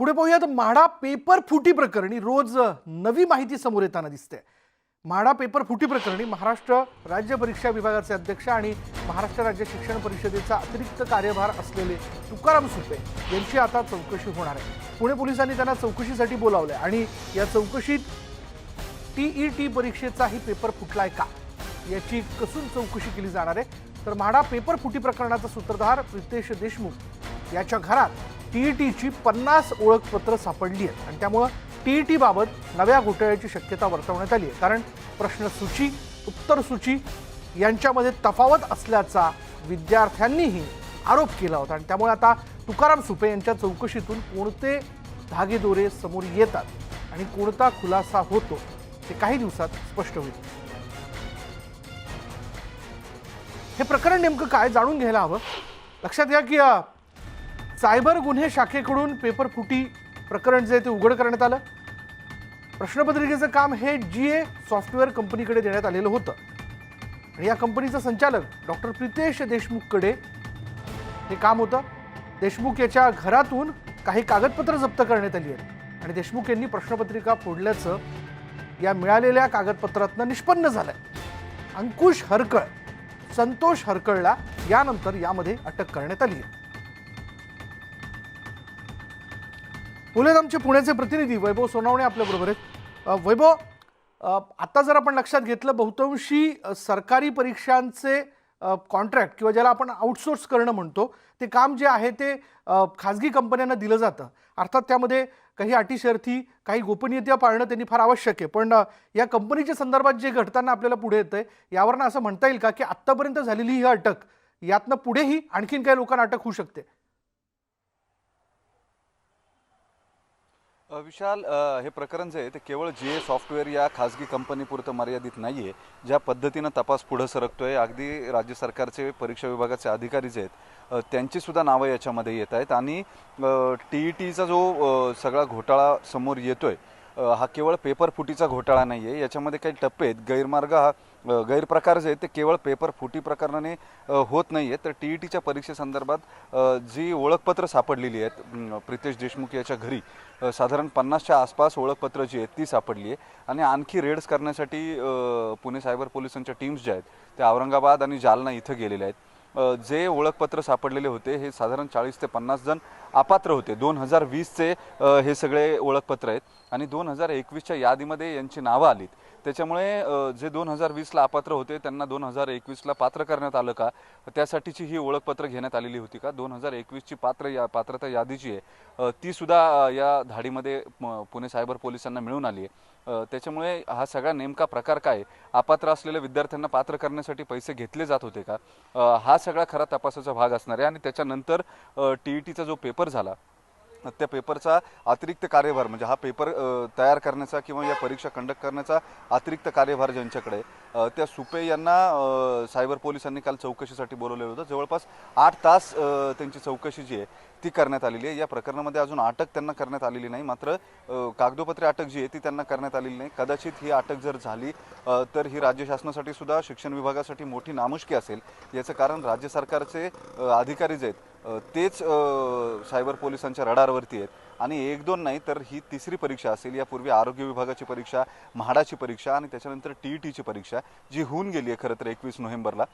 पुढे पाहूयात म्हाडा पेपर फुटी प्रकरणी रोज नवी माहिती समोर येताना दिसते। म्हाडा पेपर फुटी प्रकरणी महाराष्ट्र राज्य परीक्षा विभागाचे अध्यक्ष आणि महाराष्ट्र राज्य शिक्षण परिषदेचा अतिरिक्त कार्यभार असलेले तुकाराम सुपे यांची आता चौकशी होणार आहे। पुणे पोलिसांनी त्यांना चौकशीसाठी बोलावले आणि या चौकशीत टीईटी परीक्षेचाही पेपर फुटलाय का याची कसून चौकशी केली जाणार आहे। तर म्हाडा पेपर फुटी प्रकरणाचा सूत्रधार प्रितेश देशमुख याच्या घरात टीईटीची 50 ओळखपत्र सापडली आहेत आणि त्यामुळे टीईटी बाबत नव्या घोटाळ्याची शक्यता वर्तवण्यात आली आहे। कारण प्रश्नसूची उत्तरसूची यांच्यामध्ये तफावत असल्याचा विद्यार्थ्यांनीही आरोप केला होता आणि त्यामुळे आता तुकाराम सुपे यांच्या चौकशीतून कोणते धागेदोरे समोर येतात आणि कोणता खुलासा होतो ते काही दिवसात स्पष्ट होईल। हे प्रकरण नेमकं काय जाणून घ्यायला हवं। लक्षात घ्या की सायबर गुन्हे शाखेकडून पेपर फुटी प्रकरण जे ते उघड करण्यात आलं। प्रश्नपत्रिकेचं काम हे जीए सॉफ्टवेअर कंपनीकडे देण्यात आलेलं होतं आणि या कंपनीचा संचालक डॉक्टर प्रितेश देशमुखकडे हे काम होतं। देशमुख याच्या घरातून काही कागदपत्र जप्त करण्यात आली आहेत आणि देशमुख यांनी प्रश्नपत्रिका फोडल्याचं या मिळालेल्या कागदपत्रातनं निष्पन्न झालंय। अंकुश हरकळ, संतोष हरकळला यानंतर यामध्ये अटक करण्यात आली आहे। पुण्यात आमचे पुण्याचे प्रतिनिधी वैभव सोनावणे आपल्या बरोबर आहेत। वैभव, आता जर आपण लक्षात घेतलं बहुतांशी सरकारी परीक्षांचे कॉन्ट्रॅक्ट किंवा ज्याला आपण आउटसोर्स करणं म्हणतो ते काम जे आहे ते खाजगी कंपन्यांना दिलं जातं। अर्थात त्यामध्ये काही अटी शर्ती काही गोपनीयता पाळणं त्यांनी फार आवश्यक आहे, पण या कंपनीच्या संदर्भात जे घडताना आपल्याला पुढे येतंय यावरनं असं म्हणता येईल का की आत्तापर्यंत झालेली ही अटक यातनं पुढेही आणखीन काही लोकांना अटक होऊ शकते? विशाल, हे प्रकरण जे आहे ते केवळ जीए सॉफ्टवेअर या खाजगी कंपनीपुरतं मर्यादित नाही आहे। ज्या पद्धतीनं तपास पुढे सरकतोय, अगदी राज्य सरकारचे परीक्षा विभागाचे अधिकारी जे आहेत त्यांची सुद्धा नावं याच्यामध्ये येत आहेत आणि टीईटीचा जो सगळा घोटाळा समोर येतोय हा केवळ पेपर फुटीचा घोटाळा नाही आहे। याच्यामध्ये काही टप्पे आहेत, गैरमार्ग हा गैरप्रकार जे आहेत ते केवळ पेपर फुटी प्रकरणाने होत नाही आहे। तर टीईटीच्या परीक्षेसंदर्भात जी ओळखपत्र सापडलेली आहेत प्रितेश देशमुख याच्या घरी साधारण 50च्या आसपास ओळखपत्र जी आहेत ती सापडली आहे आणि आणखी रेड्स करण्यासाठी पुणे सायबर पोलिसांच्या टीम्स ज्या आहेत त्या औरंगाबाद आणि जालना इथं गेलेल्या आहेत। जे ओळखपत्र सापडलेले होते हे साधारण 40 ते 50 जण अपात्र होते। 2020चे हे सगळे ओळखपत्र आहेत आणि 2021च्या यादीमध्ये यांची नावं आलीत। त्याच्यामुळे जे 2020ला अपात्र होते त्यांना 2021ला पात्र करण्यात आलं का, त्यासाठीची ही ओळखपत्र घेण्यात आलेली होती का? 2021ची पात्रता यादी जी आहे ती सुद्धा या धाडीमध्ये पुणे सायबर पोलिसांना मिळून आली आहे। त्याच्यामुळे हा सगळा नेमका प्रकार काय, अपात्र असलेल्या विद्यार्थ्यांना पात्र करण्यासाठी पैसे घेतले जात होते का, हा सगळा खरा तपासाचा भाग असणार आहे। आणि त्याच्यानंतर टीईटीचा जो पेपर झाला त्या पेपरचा अतिरिक्त कार्यभार म्हणजे हा पेपर तयार करण्याचा किंवा या परीक्षा कंडक्ट करण्याचा अतिरिक्त कार्यभार ज्यांच्याकडे त्या सुपे यांना सायबर पोलिसांनी काल चौकशीसाठी बोलवलेलं होतं। जवळपास 8 तास त्यांची चौकशी जी आहे ती करण्यात आलेली आहे। या प्रकरणामध्ये अजून अटक त्यांना करण्यात आलेली नाही, मात्र कागदोपत्री अटक जी आहे ती त्यांना करण्यात आलेली नाही। कदाचित ही अटक जर झाली तर ही राज्य शासनासाठी सुद्धा शिक्षण विभागासाठी मोठी नामुष्की असेल। याचं कारण राज्य सरकारचे अधिकारी जे आहेत तेच सायबर पोलिसांच्या रडारवरती आहेत आणि 1-2 नाही तर ही तिसरी परीक्षा असेल। यापूर्वी आरोग्य विभागाची परीक्षा, म्हाडाची परीक्षा आणि त्याच्यानंतर टीईटीची परीक्षा जी होऊन गेली आहे खरं तर 21 नोव्हेंबरला।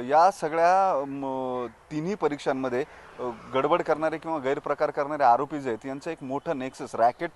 या सगळ्या तिन्ही परीक्षांमध्ये गडबड करणारे किंवा गैरप्रकार करणारे आरोपी जे आहेत यांचं एक मोठं नेक्सस रॅकेट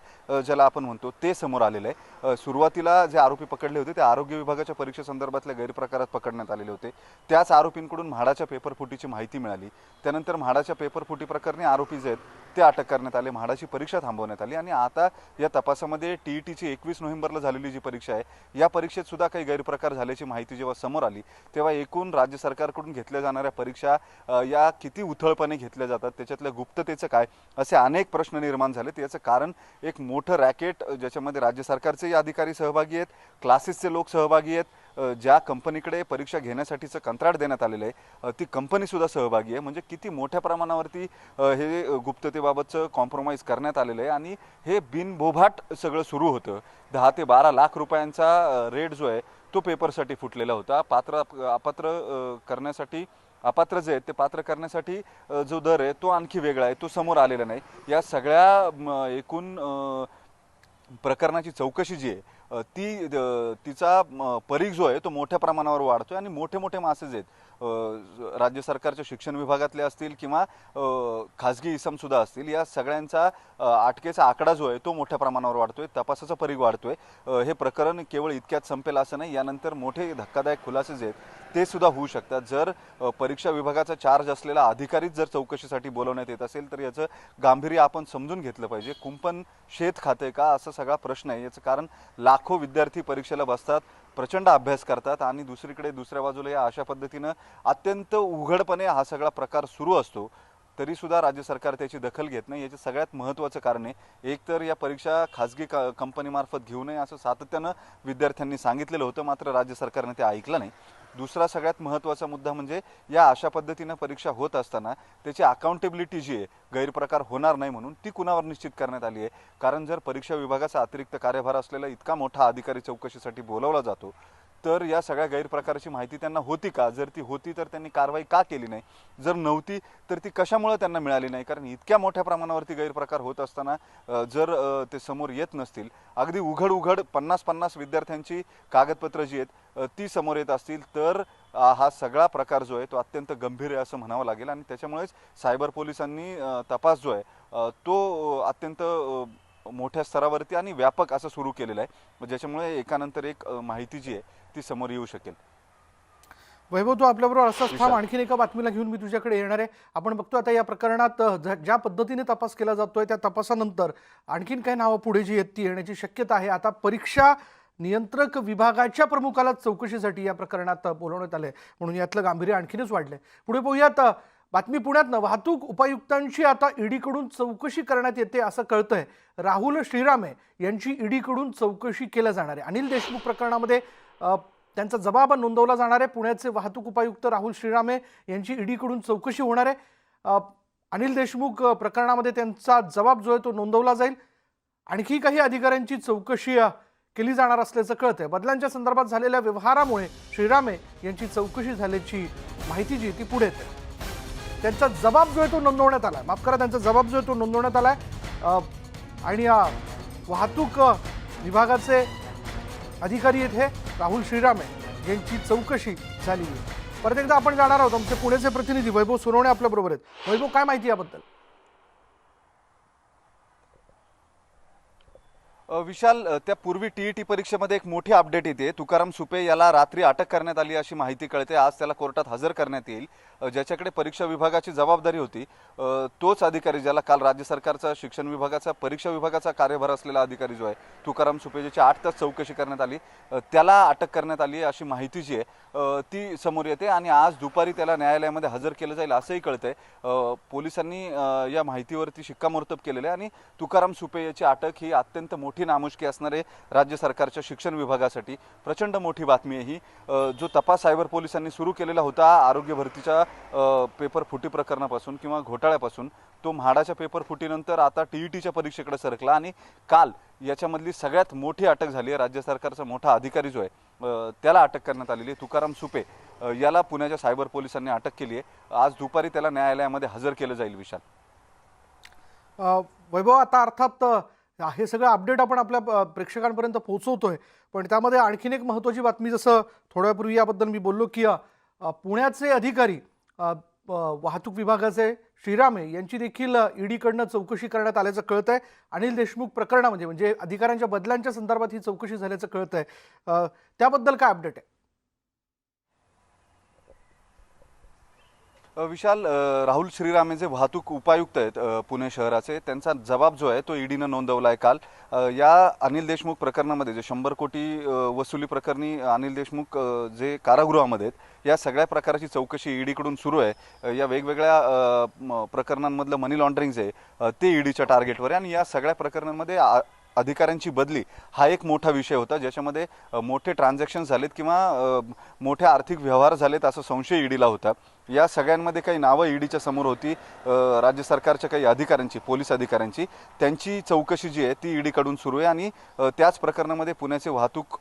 ज्याला आपण म्हणतो ते समोर आलेलं आहे। सुरुवातीला जे आरोपी पकडले होते ते आरोग्य विभागाच्या परीक्षेसंदर्भातल्या गैरप्रकारात पकडण्यात आलेले होते। त्याच आरोपींकडून म्हाडाच्या पेपर फुटीची माहिती मिळाली। त्यानंतर म्हाडाच्या पेपर फुटी प्रकरणी आरोपी जे आहेत ते अटक करण्यात आले, म्हाडाची परीक्षा थांबवण्यात आली आणि आता या तपासामध्ये टीईटीची 21 नोव्हेंबरला झालेली जी परीक्षा आहे या परीक्षेत सुद्धा काही गैरप्रकार झाल्याची माहिती जेव्हा समोर आली तेव्हा एकूण राज्य सरकारकडून घेतल्या जाणाऱ्या परीक्षा या किती उथळपणे घेतल्या जातात, त्याच्यातल्या गुप्ततेचं काय, असे अनेक प्रश्न निर्माण झालेत। याचं कारण एक मोठं रॅकेट ज्याच्यामध्ये राज्य सरकारचे अधिकारी सहभागी आहेत, क्लासेसचे लोक सहभागी आहेत, ज्या कंपनीकडे परीक्षा घेण्यासाठीचं कंत्राट देण्यात आलेलं आहे ती कंपनी सुद्धा सहभागी आहे। म्हणजे किती मोठ्या प्रमाणावरती हे गुप्ततेबाबतचं कॉम्प्रोमाइज करण्यात आलेलं आहे आणि हे बिनबोभाट सगळं सुरू होतं। 10 ते 12 लाख रुपयांचा रेट जो आहे तो पेपरसाठी फुटलेला होता। अपात्र करण्यासाठी अपात्र जे आहेत ते पात्र करण्यासाठी जो दर आहे तो आणखी वेगळा आहे, तो समोर आलेला नाही. या सगळ्या एकूण प्रकरणाची चौकशी जी आहे तिचा परीघ जो आहे तो मोठ्या प्रमाणावर वाढतोय आणि मोठे मोठे मासे जे आहेत राज्य सरकारच्या शिक्षण विभागातले असतील किंवा खाजगी इसम सुद्धा असतील, या सगळ्यांचा अटकेचा आकडा जो आहे तो मोठ्या प्रमाणावर वाढतोय, तपासाचा परीघ वाढतोय. हे प्रकरण केवळ इतक्यात संपेल असं नाही, यानंतर मोठे धक्कादायक खुलासे जे आहेत ते सुद्धा होऊ शकतात. जर परीक्षा विभागाचा चार्ज असलेला अधिकारीच जर चौकशीसाठी बोलवण्यात येत असेल तर याचं गांभीर्य आपण समजून घेतलं पाहिजे. कुंपण शेत खाते का असा सगळा प्रश्न आहे. याचं कारण लाखो विद्यार्थी परीक्षेला बसतात, प्रचंड अभ्यास करतात आणि दुसरीकडे दुसऱ्या बाजूला या अशा पद्धतीनं अत्यंत उघडपणे हा सगळा प्रकार सुरू असतो, तरी सुद्धा राज्य सरकार त्याची दखल घेत नाही. याचे सगळ्यात महत्त्वाचं कारण आहे, एक तर या परीक्षा खाजगी कंपनीमार्फत घेऊ नये असं सातत्यानं विद्यार्थ्यांनी सांगितलेलं होतं, मात्र राज्य सरकारने ते ऐकलं नाही. दुसरा सगळ्यात महत्त्वाचा मुद्दा म्हणजे या अशा पद्धतीनं परीक्षा होत असताना त्याची अकाउंटेबिलिटी जी आहे, गैरप्रकार होणार नाही म्हणून ती कुणावर निश्चित करण्यात आली आहे. कारण जर परीक्षा विभागाचा अतिरिक्त कार्यभार असलेला इतका मोठा अधिकारी चौकशीसाठी बोलावला जातो तर या सगळ्या गैरप्रकाराची माहिती त्यांना होती का? जर ती होती तर त्यांनी कारवाई का केली नाही? जर नव्हती तर ती कशामुळे त्यांना मिळाली नाही? कारण इतक्या मोठ्या प्रमाणावरती गैरप्रकार होत असताना जर ते समोर येत नसतील, अगदी उघड 50-50 विद्यार्थ्यांची कागदपत्र जी आहेत ती समोर येत असतील तर हा सगळा प्रकार जो आहे तो अत्यंत गंभीर आहे असं म्हणावं लागेल. आणि त्याच्यामुळेच सायबर पोलिसांनी तपास जो आहे तो अत्यंत मोठ्या स्तरावरती आणि व्यापक असं सुरू केलेलं आहे, ज्याच्यामुळे एकानंतर एक माहिती जी आहे ती समोर येऊ शकेल. वैभव, तू आपल्याबरोबर असंच थांब, आणखीन एका बातमीला घेऊन मी तुझ्याकडे येणार आहे. आपण बघतो आता या प्रकरणात ज्या पद्धतीने तपास केला जातोय त्या तपासानंतर आणखीन काही नावं पुढे जी आहेत ती येण्याची शक्यता आहे. आता परीक्षा नियंत्रक विभागाच्या प्रमुखाला चौकशीसाठी या प्रकरणात बोलवण्यात आले, म्हणून यातलं गांभीर्य आणखीनच वाढलंय. पुढे पाहूयात बातमी. पुण्यात वाहतूक उपायुक्तांची आता ईडीकडून चौकशी करण्यात येते असं कळतंय. राहुल श्रीरामे यांची ईडीकडून चौकशी केल्या जाणार आहे. अनिल देशमुख प्रकरणामध्ये त्यांचा जबाब नोंदवला जाणार आहे. पुण्याचे वाहतूक उपायुक्त राहुल श्रीरामे यांची ईडीकडून चौकशी होणार आहे. अनिल देशमुख प्रकरणामध्ये त्यांचा जबाब जो आहे तो नोंदवला जाईल. आणखी काही अधिकाऱ्यांची चौकशी केली जाणार असल्याचं कळतंय. बदल्यांच्या संदर्भात झालेल्या व्यवहारामुळे श्रीरामे यांची चौकशी झाल्याची माहिती जी ती पुढे येते. त्यांचा जबाब जो आहे तो नोंदवण्यात आलाय, माफ करा, त्यांचा जबाब जो आहे तो नोंदवण्यात आलाय. आणि वाहतूक विभागाचे अधिकारी आहेत हे राहुल श्रीरामे यांची चौकशी झाली आहे. परत एकदा आपण जाणार आहोत. आमचे पुण्याचे प्रतिनिधी वैभव सोनवणे आपल्या बरोबर आहेत. वैभव, काय माहिती याबद्दल? विशाल, त्यापूर्वी टीईटी परीक्षेमध्ये एक मोठी अपडेट येते. तुकाराम सुपे याला रात्री अटक करण्यात आली अशी माहिती कळते. आज त्याला कोर्टात हजर करण्यात येईल. ज्याच्याकडे परीक्षा विभागाची जबाबदारी होती तोच अधिकारी, ज्याला काल राज्य सरकारचा शिक्षण विभागाचा परीक्षा विभागाचा कार्यभार असलेला अधिकारी जो आहे तुकाराम सुपे, ज्याची 8 तास चौकशी करण्यात आली, त्याला अटक करण्यात आली अशी माहिती जी आहे ती समोर येते. आणि आज दुपारी त्याला न्यायालयामध्ये हजर केलं जाईल असंही कळतंय. पोलिसांनी या माहितीवरती शिक्कामोर्तब केलेलं आहे आणि तुकाराम सुपे याची अटक ही अत्यंत मोठी नामुष्की असणार आहे राज्य सरकारच्या शिक्षण विभागासाठी. प्रचंड मोठी बातमी आहे ही. जो तपास सायबर पोलिसांनी सुरू केलेला होता आरोग्य भरतीच्या पेपर फुटी प्रकरणापासून किंवा घोटाळ्यापासून, तो म्हाडाच्या पेपर फुटीनंतर आता टीईटीच्या परीक्षेकडे सरकला आणि काल याच्यामधली सगळ्यात मोठी अटक झाली आहे. राज्य सरकारचा मोठा अधिकारी जो आहे त्याला अटक करण्यात आलेली आहे. तुकाराम सुपे याला पुण्याच्या सायबर पोलिसांनी अटक केली आहे. आज दुपारी त्याला न्यायालयामध्ये हजर केलं जाईल. विशाल, वैभव, आता अर्थात हे सगळं अपडेट आपण आपल्या प्रेक्षकांपर्यंत पोहोचवतोय, पण त्यामध्ये आणखीन एक महत्त्वाची बातमी, जसं थोड्यापूर्वी याबद्दल मी बोललो की पुण्याचे अधिकारी वाहतूक विभागाचे श्रीरामे यांची देखील ईडीकडनं चौकशी करण्यात आल्याचं कळतंय. अनिल देशमुख प्रकरणामध्ये म्हणजे अधिकाऱ्यांच्या बदल्यांच्या संदर्भात ही चौकशी झाल्याचं कळतंय. त्याबद्दल काय अपडेट आहे? विशाल, राहुल श्रीरामे जे वाहतूक उपायुक्त आहेत पुणे शहराचे, त्यांचा जबाब जो आहे तो ईडीनं नोंदवला आहे काल. या अनिल देशमुख प्रकरणामध्ये जे 100 कोटी वसुली प्रकरणी अनिल देशमुख जे कारागृहामध्ये आहेत, या सगळ्या प्रकाराची चौकशी ईडीकडून सुरू आहे. या वेगवेगळ्या प्रकरणांमधलं मनी लॉन्ड्रिंग जे ते ईडीच्या टार्गेटवर आहे आणि या सगळ्या प्रकरणांमध्ये अधिकाऱ्यांची बदली हा एक मोठा विषय होता, ज्याच्यामध्ये मोठे ट्रान्झॅक्शन झालेत किंवा मोठे आर्थिक व्यवहार झालेत असा संशय ईडीला होता. या सगळ्यांमध्ये काही नावं ईडीच्या समोर होती. राज्य सरकारच्या काही अधिकाऱ्यांची, पोलीस अधिकाऱ्यांची, त्यांची चौकशी जी आहे ती ईडीकडून सुरू आहे. आणि त्याच प्रकरणामध्ये पुण्याचे वाहतूक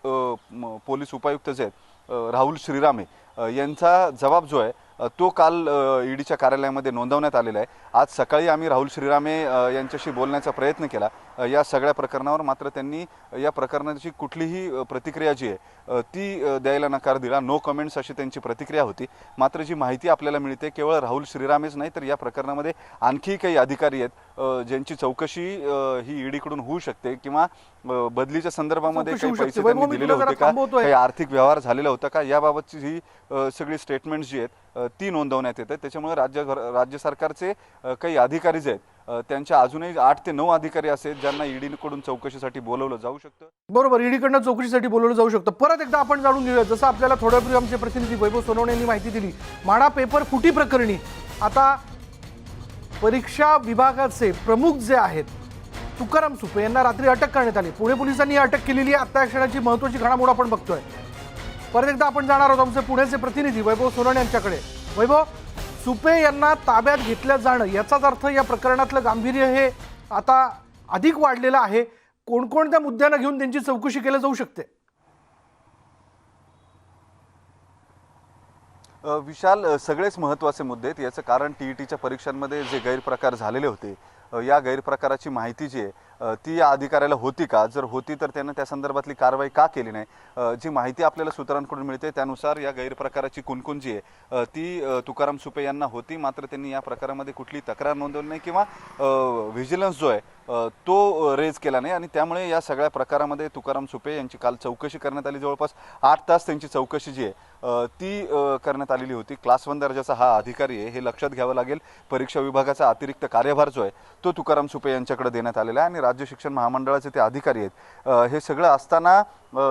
पोलीस उपायुक्त जे आहेत राहुल श्रीरामे यांचा जबाब जो आहे तो काल ईडीच्या कार्यालयामध्ये नोंदवण्यात आलेला आहे. आज सकाळी आम्ही राहुल श्रीरामे यांच्याशी बोलण्याचा प्रयत्न केला या सगळ्या प्रकरणावर, मात्र त्यांनी या प्रकरणाची कुठलीही प्रतिक्रिया जी आहे ती द्यायला नकार दिला. नो कमेंट्स अशी त्यांची प्रतिक्रिया होती. मात्र जी माहिती आपल्याला मिळते केवळ राहुल श्रीरामेच नाही तर या प्रकरणामध्ये आणखी काही अधिकारी आहेत ज्यांची चौकशी ही ईडीकडून होऊ शकते किंवा बदलीच्या संदर्भामध्ये काही पैसे त्यांनी दिलेले होते का, काही आर्थिक व्यवहार झालेला होता का, याबाबतची ही सगळी स्टेटमेंट्स जी आहेत ती नोंदवण्यात येतात. त्याच्यामुळे राज्य सरकारचे काही अधिकारी जे आहेत त्यांच्या अजूनही 8 ते 9 अधिकारी असे ज्यांना ईडीकडून चौकशीसाठी बोलवलं जाऊ शकतं. बरोबर, ईडीकडनं चौकशीसाठी बोलवलं जाऊ शकतं. परत एकदा आपण जाणून घेऊया, जसं आपल्याला थोड्यापूर्वी आमचे प्रतिनिधी वैभव सोनवणे यांनी माहिती दिली, म्हाडा पेपर फुटी प्रकरणी आता परीक्षा विभागाचे प्रमुख जे आहेत तुकाराम सुपे यांना रात्री अटक करण्यात आली. पुणे पोलिसांनी ही अटक केलेली आहे. आता या क्षणाची महत्त्वाची घडामोड आपण बघतोय. परत एकदा आपण जाणार आहोत आमचे पुण्याचे प्रतिनिधी वैभव सोनवणे यांच्याकडे. वैभव, सुपे यांना ताब्यात घेतलं जाणं याचाच अर्थ या प्रकरणातलं गांभीर्य हे आता अधिक वाढलेलं आहे. कोणकोणत्या मुद्द्यांना घेऊन त्यांची चौकशी केली जाऊ शकते? विशाल, सगळेच महत्त्वाचे मुद्दे आहेत. याचं कारण टीईटीच्या परीक्षांमध्ये जे गैरप्रकार झालेले होते या गैरप्रकाराची माहिती जी आहे ती या अधिकाऱ्याला होती का, जर होती तर त्यानं त्या संदर्भातली कारवाई का केली नाही. जी माहिती आपल्याला सूत्रांकडून मिळते त्यानुसार या गैरप्रकाराची कुणकुण जी आहे ती तुकाराम सुपे यांना होती. मात्र त्यांनी या प्रकारामध्ये कुठली तक्रार नोंदवली नाही किंवा व्हिजिलन्स जो आहे तो रेज केला नाही आणि त्यामुळे या सगळ्या प्रकारामध्ये तुकाराम सुपे यांची काल चौकशी करण्यात आली. जवळपास 8 तास त्यांची चौकशी जी आहे ती करण्यात आलेली होती. क्लास 1 दर्जाचा हा अधिकारी आहे, हे लक्षात घ्यावं लागेल. परीक्षा विभागाचा अतिरिक्त कार्यभार जो आहे तो तुकाराम सुपे यांच्याकडे देण्यात आलेला आहे आणि राज्य शिक्षण महामंडळाचे ते अधिकारी आहेत. हे सगळं असताना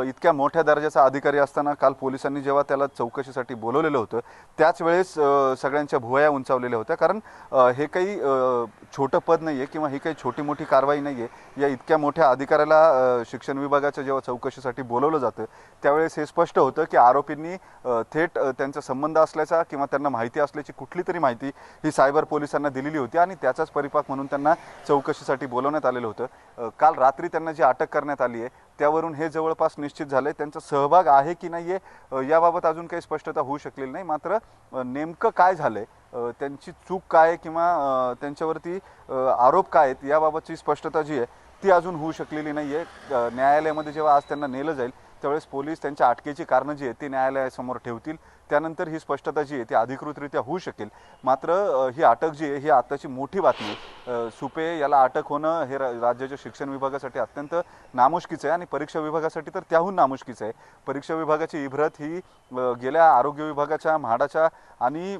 इतक्या मोठ्या दर्जाचा अधिकारी असताना काल पोलिसांनी जेव्हा त्याला चौकशीसाठी बोलवलेलं होतं त्याच वेळेस सगळ्यांच्या भुवया उंचावलेल्या होत्या. कारण हे काही छोटं पद नाही आहे किंवा ही काही छोटी मोठी कारवाई नाही आहे. या इतक्या मोठ्या अधिकाऱ्याला शिक्षण विभागाच्या जेव्हा चौकशीसाठी बोलवलं जातं त्यावेळेस हे स्पष्ट होतं की आरोपींनी थेट त्यांचा संबंध असल्याचा किंवा त्यांना माहिती असल्याची कुठली तरी माहिती ही सायबर पोलिसांना दिलेली होती आणि त्याचाच परिपाक म्हणून त्यांना चौकशीसाठी बोलवण्यात आलेलं होतं. काल रात्री त्यांना जी अटक करण्यात आली आहे त्यावरून हे जवळपास निश्चित झालंय त्यांचा सहभाग आहे की नाही आहे याबाबत अजून काही स्पष्टता होऊ शकलेली नाही. मात्र नेमकं काय झालंय, त्यांची चूक काय किंवा त्यांच्यावरती आरोप काय आहेत याबाबतची स्पष्टता जी आहे ती अजून होऊ शकलेली नाही आहे. न्यायालयामध्ये जेव्हा आज त्यांना नेलं जाईल त्यावेळेस पोलीस त्यांच्या अटकेची कारणं जी आहेत ती न्यायालयासमोर ठेवतील. त्यानंतर ही स्पष्टता जी आहे ती अधिकृतरित्या होऊ शकेल. मात्र ही अटक जी आहे ही आताची मोठी बातमी आहे. सुपे याला अटक होणं हे राज्याच्या शिक्षण विभागासाठी अत्यंत नामुष्कीचं आहे आणि परीक्षा विभागासाठी तर त्याहून नामुष्कीचं आहे. परीक्षा विभागाची इब्रत ही गेल्या आरोग्य विभागाच्या, म्हाडाच्या आणि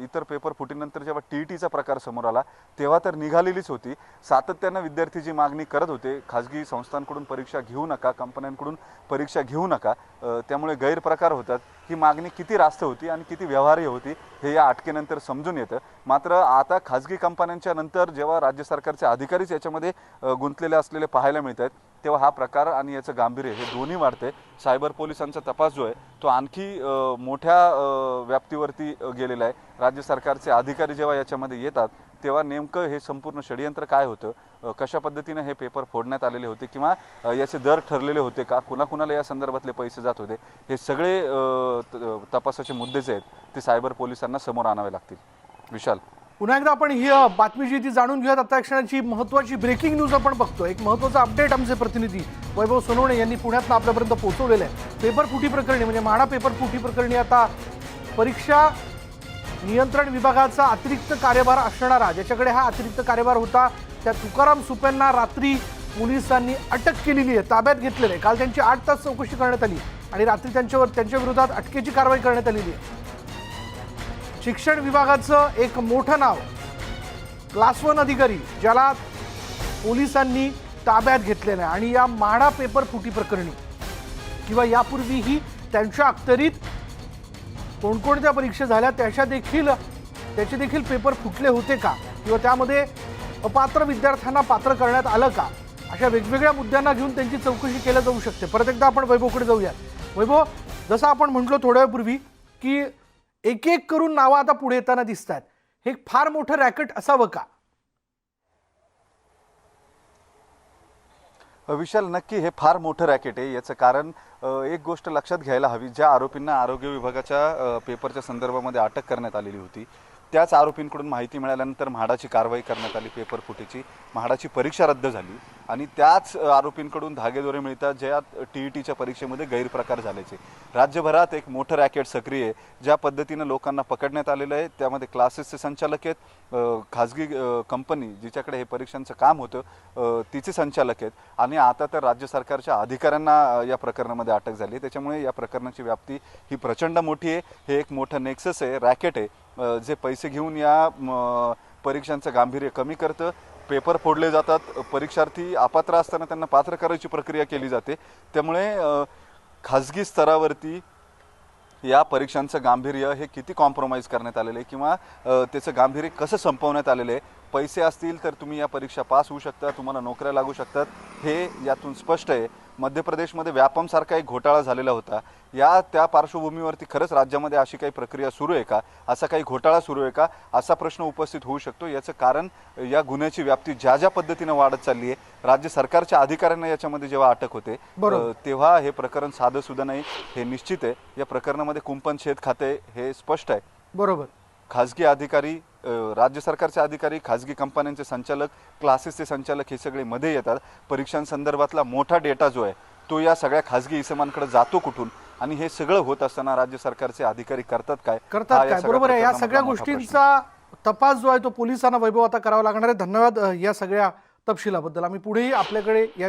इतर पेपर फुटीनंतर जेव्हा टीईटीचा प्रकार समोर आला तेव्हा तर निघालेलीच होती. सातत्यानं विद्यार्थी जी मागणी करत होते, खाजगी संस्थांकडून परीक्षा घेऊ नका, कंपन्यांकडून परीक्षा घेऊ नका, त्यामुळे गैरप्रकार होतात, ही मागणी किती रास्त होती आणि किती व्यवहार्य होती हे या अटकेनंतर समजून येतं. मात्र आता खाजगी कंपन्यांच्या नंतर जेव्हा राज्य सरकारचे अधिकारीच याच्यामध्ये गुंतलेले असलेले पाहायला मिळत आहेत तेव्हा हा प्रकार आणि याचं गांभीर्य हे दोन्ही वाढते. सायबर पोलिसांचा तपास जो आहे तो आणखी मोठ्या व्याप्तीवरती गेलेला आहे. राज्य सरकारचे अधिकारी जेव्हा याच्यामध्ये येतात तेव्हा नेमकं हे संपूर्ण षडयंत्र काय होतं, कशा पद्धतीने हे पेपर फोडण्यात आलेले होते किंवा याचे दर ठरलेले होते का, कुणाकुणाला या संदर्भातले पैसे जात होते, हे सगळे तपासाचे मुद्दे जे आहेत ते सायबर पोलिसांना समोर आणावे लागतील. विशाल, पुन्हा एकदा आपण ही बातमी जी ती जाणून घेऊयात. आता क्षणाची महत्त्वाची ब्रेकिंग न्यूज आपण बघतो. एक महत्त्वाचा अपडेट आमचे प्रतिनिधी वैभव सोनवणे यांनी पुण्यात आपल्यापर्यंत पोहोचवलेलं आहे. पेपर फुटी प्रकरणी म्हणजे म्हाडा पेपर फुटी प्रकरणी आता परीक्षा नियंत्रण विभागाचा अतिरिक्त कार्यभार असणारा, ज्याच्याकडे हा अतिरिक्त कार्यभार होता, त्या तुकाराम सुपेंना रात्री पोलिसांनी अटक केलेली आहे, ताब्यात घेतलेलं आहे. काल त्यांची 8 तास चौकशी करण्यात आली आणि रात्री त्यांच्या विरोधात अटकेची कारवाई करण्यात आलेली आहे. शिक्षण विभागाचं एक मोठं नाव, क्लास 1 अधिकारी ज्याला पोलिसांनी ताब्यात घेतलेलं आहे आणि या म्हाडा पेपर फुटी प्रकरणी किंवा यापूर्वीही त्यांच्या अखत्यारीत कोणकोणत्या परीक्षा झाल्या त्याचे देखील पेपर फुटले होते का किंवा त्यामध्ये अपात्र विद्यार्थ्यांना पात्र करण्यात आलं का, अशा वेगवेगळ्या मुद्द्यांना घेऊन त्यांची चौकशी केली जाऊ शकते. परत एकदा आपण वैभवकडे जाऊया. वैभव, जसं आपण म्हटलो थोड्या वेळापूर्वी की एक एक करून नावं आता पुढे येताना दिसत आहेत, हे फार मोठं रॅकेट असावं का? विशाल, नक्की हे फार मोठं रॅकेट आहे. याचं कारण एक गोष्ट लक्षात घ्यायला हवी. ज्या आरोपींना आरोग्य विभागाच्या पेपरच्या संदर्भामध्ये अटक करण्यात आलेली होती, त्याच आरोपींकडून माहिती मिळाल्यानंतर म्हाडाची कारवाई करण्यात आली. पेपर फुटीची म्हाडाची परीक्षा रद्द झाली आणि त्याच आरोपींकडून धागेदोरे मिळतात ज्यात TETच्या परीक्षेमध्ये गैरप्रकार झाल्याचे. राज्यभरात एक मोठं रॅकेट सक्रिय आहे. ज्या पद्धतीनं लोकांना पकडण्यात आलेलं आहे, त्यामध्ये क्लासेसचे संचालक आहेत, खाजगी कंपनी जिच्याकडे हे परीक्षांचं काम होतं तिचे संचालक आहेत आणि आता तर राज्य सरकारच्या अधिकाऱ्यांना या प्रकरणामध्ये अटक झाली. त्याच्यामुळे या प्रकरणाची व्याप्ती ही प्रचंड मोठी आहे. हे एक मोठं नेक्सस आहे, रॅकेट आहे, जे पैसे घेऊन या परीक्षांचं गांभीर्य कमी करतं. पेपर फोडले जातात, परीक्षार्थी अपात्र असताना त्यांना पात्र करायची प्रक्रिया केली जाते. त्यामुळे खाजगी स्तरावरती या परीक्षांचं गांभीर्य हे किती कॉम्प्रोमाइज करण्यात आलेलं आहे किंवा त्याचं गांभीर्य कसं संपवण्यात आलेलं आहे. पैसे असतील तर तुम्ही या परीक्षा पास होऊ शकता, तुम्हाला नोकऱ्या लागू शकतात, हे यातून स्पष्ट आहे. मध्य प्रदेशमध्ये व्यापमसारखा एक घोटाळा झालेला होता. त्या पार्श्वभूमीवरती खरंच राज्यामध्ये अशी काही प्रक्रिया सुरू आहे का, असा काही घोटाळा सुरू आहे का, असा प्रश्न उपस्थित होऊ शकतो. याचं कारण या गुन्ह्याची व्याप्ती ज्या पद्धतीनं वाढत चालली आहे, राज्य सरकारच्या अधिकाऱ्यांना याच्यामध्ये जेव्हा अटक होते तेव्हा हे प्रकरण साधं सुद्धा नाही, हे निश्चित आहे. या प्रकरणामध्ये कुंपण छेद खाते हे स्पष्ट आहे. बरोबर. खाजगी अधिकारी, राज्य सरकारचे अधिकारी, खाजगी कंपन्यांचे संचालक, क्लासेसचे संचालक हे सगळे मध्ये येतात. परीक्षांसंदर्भातला मोठा डेटा जो आहे तो या सगळ्या खाजगी इसमांकडे जातो कुठून आणि हे सगळं होत असताना राज्य सरकारचे अधिकारी करतात काय? बरोबर आहे. या सगळ्या गोष्टींचा तपास जो आहे तो पोलिसांना वैभव आता करावा लागणार आहे. धन्यवाद या सगळ्या तपशिलाबद्दल. आम्ही पुढेही आपल्याकडे या